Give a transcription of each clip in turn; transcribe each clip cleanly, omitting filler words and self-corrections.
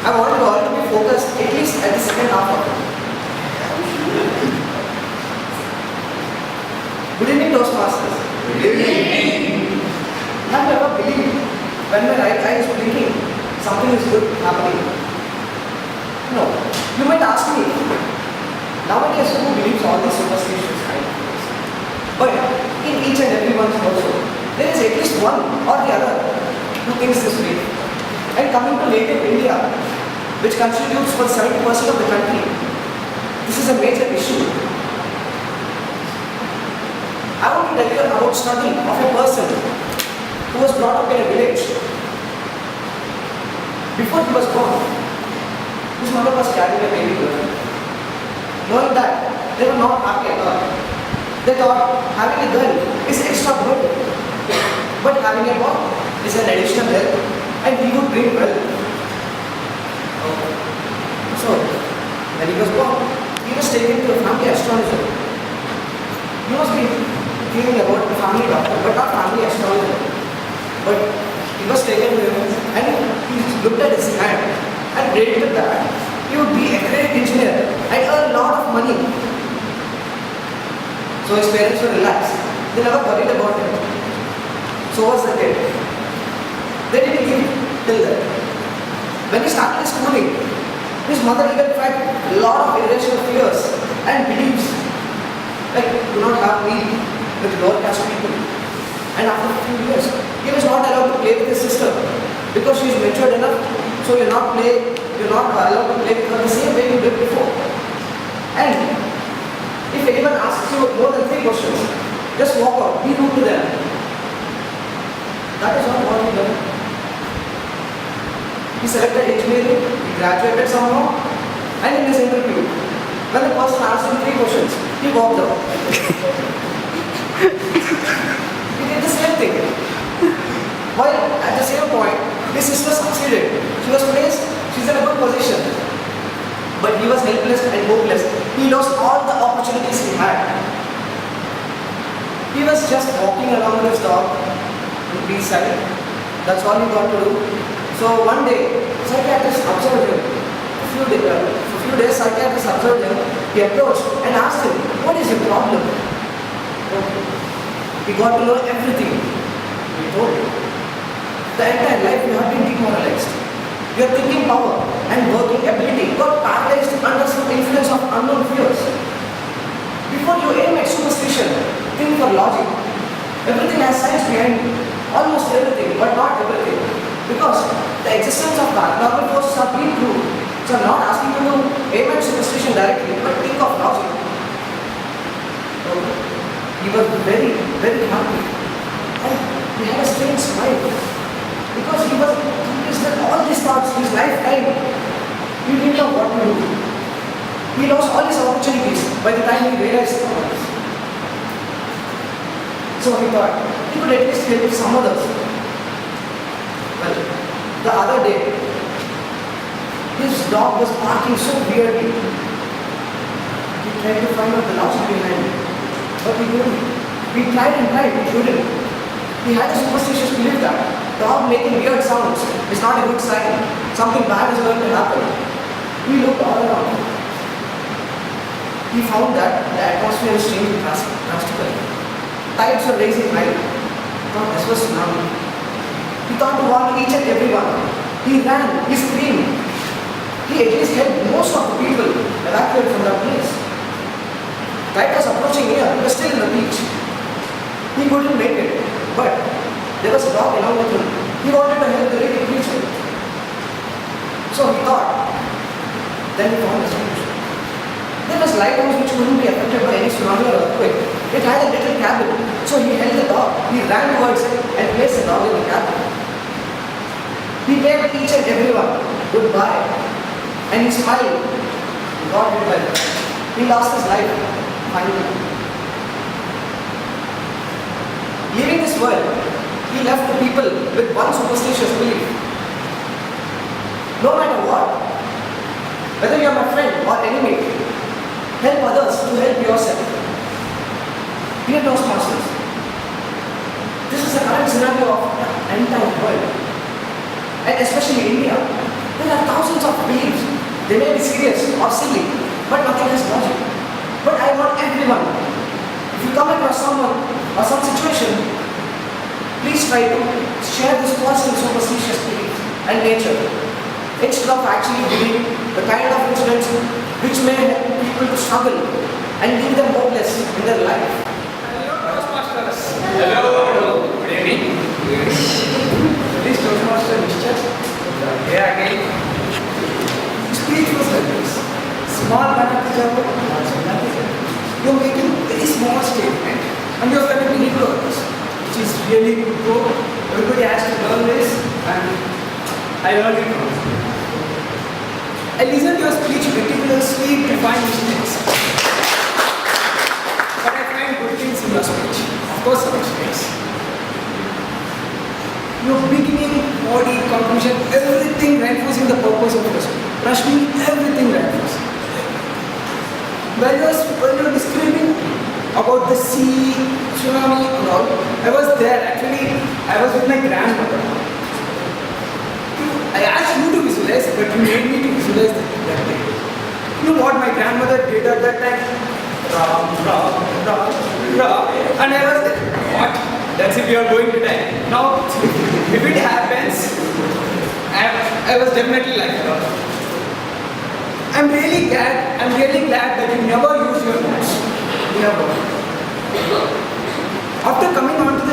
I want you all to be focused at least at the second half of it. Good evening, Toastmasters. Good evening. Have you ever believed when my right eye is blinking, something is good happening? No. You might ask me, nowadays who believes all these superstitions kind of things? But in each and every one's household, there is at least one or the other who thinks this way. And coming to native India, which constitutes for 70% of the country, this is a major issue. I want to tell you about study of a person who was brought up in a village. Before he was born, his mother was carrying a baby girl. Knowing that, they were not happy at all. They thought having a girl is extra burden, but having a boy is an additional help, and he would bring wealth. So, when he was born, he was taken to a family astrologer. He was thinking about a family doctor, but not family astrologer. But he was taken to him, and he looked at his hand and predicted that he would be a great engineer and earn a lot of money. So his parents were relaxed. They never worried about him. So was the kid. They didn't give till then. When he started his schooling, his mother even tried a lot of irrational fears and beliefs, like do not have me with lower caste people. And after a few years, he was not allowed to play with his sister because she is matured enough. So you're not allowed to play with her the same way you did before. And if anyone asks you more than 3 questions, just walk out, be rude to them. That is not what he did. He selected engineering, he graduated somehow, and in his interview, when the person asked him 3 questions, he walked out. He did the same thing. While at the same point, his sister succeeded. She was placed, she's in a good position. But he was helpless and hopeless. He lost all the opportunities he had. He was just walking along with his dog in peace side. That's all he got to do. So one day, psychiatrist observed him. For a few days, psychiatrist observed him. He approached and asked him, "What is your problem?" He got to know everything. He told him, the entire life you have been demoralized. Your thinking power and working ability got paralyzed under some influence of unknown fears. Before you aim at superstition, think for logic. Everything has science behind it. Almost everything, but not everything. Because the existence of paranormal forces are being proved. So I'm not asking you to aim at superstition directly, but think of logic. He was very, very happy. And he had a strange smile. Because he was convinced that all these thoughts, his lifetime, he didn't know what to do. He lost all his opportunities by the time he realized all this. So he thought he could at least help some others. Well, the other day, his dog was barking so weirdly. He tried to find out the logic behind it, but he couldn't. He tried and tried, he couldn't. He had a superstitious belief that dog making weird sounds is not a good sign. Something bad is going to happen. He looked all around. He found that the atmosphere is changing drastically. Tides were raising high. He thought this was tsunami. He thought to warn each and everyone. He ran, he screamed. He at least helped most of the people evacuate from that place. Tide was approaching here, he was still in the beach. He couldn't make it, but there was a dog along with him. He wanted to help the living creature. So he thought, then he found a solution. There was lighthouse which couldn't be affected by any tsunami or earthquake. It had a little cabin, so he held the dog. He ran towards it and placed the dog in the cabin. He waved each and everyone goodbye, and he smiled. He got hit by it. He lost his life, finally. Leaving this world, he left the people with one superstitious belief. No matter what, whether you are my friend or enemy, help others to help yourself. Dear Toastmasters, this is the current scenario of the entire world, and especially India. There are thousands of They may be serious or silly, but nothing has logic. But I want everyone, if you come across someone or some situation, please try to share this positive superstitious belief and nature instead of actually believing the kind of incidents which may help people to struggle and leave them hopeless in their life. Hello, Toastmasters. Hello. Good evening. This Toastmaster Nischal. Here again. Speech was like this. Small banana jabo, large banana jabo. You're making very small statement and you're connecting it to others, which is really good. Bro. Everybody has to learn this and I learned it from you. I listened to your speech meticulously to find mistakes. But I find good things in your speech. Of course, some mistakes. Your beginning, body, conclusion, everything reinforcing the purpose of your speech. Trust me, everything reinforcing. When you were describing about the sea, tsunami and all, I was there. Actually, I was with my grandmother. I asked you to visualize, but you made me to visualize that day. You know what my grandmother did at that time? Ra. And I was like, what? That's if you are going to die. Now, if it happens, I was definitely like that. I'm really glad that you never use your notes. Never. After coming onto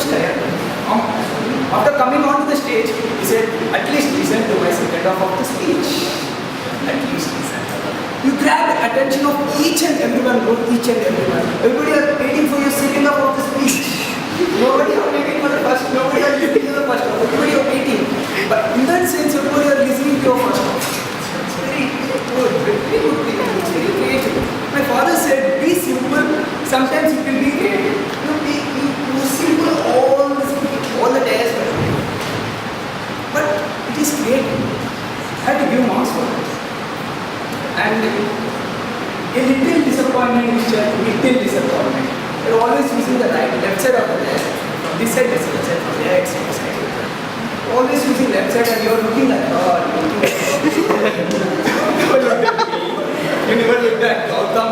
the stage, he said, at least listen to my second half of the speech. At least listen. You grab the attention of each and everyone, bro, each and everyone. Everybody are waiting for your second half of the speech. Nobody are waiting for the first, nobody are waiting for the first half. Everybody are waiting. But in that sense, everybody are listening to your first half. It's very good thing. It's very creative. My father said, be simple, sometimes it will be creative. You simple all the days. But it is creative. I have to give marks for it. And a little disappointment is just a little disappointment. You're always using the left side of the desk. From this side, from there, this side. You're always using left side and you're looking at God. You never looked at me. You never looked at Gautam.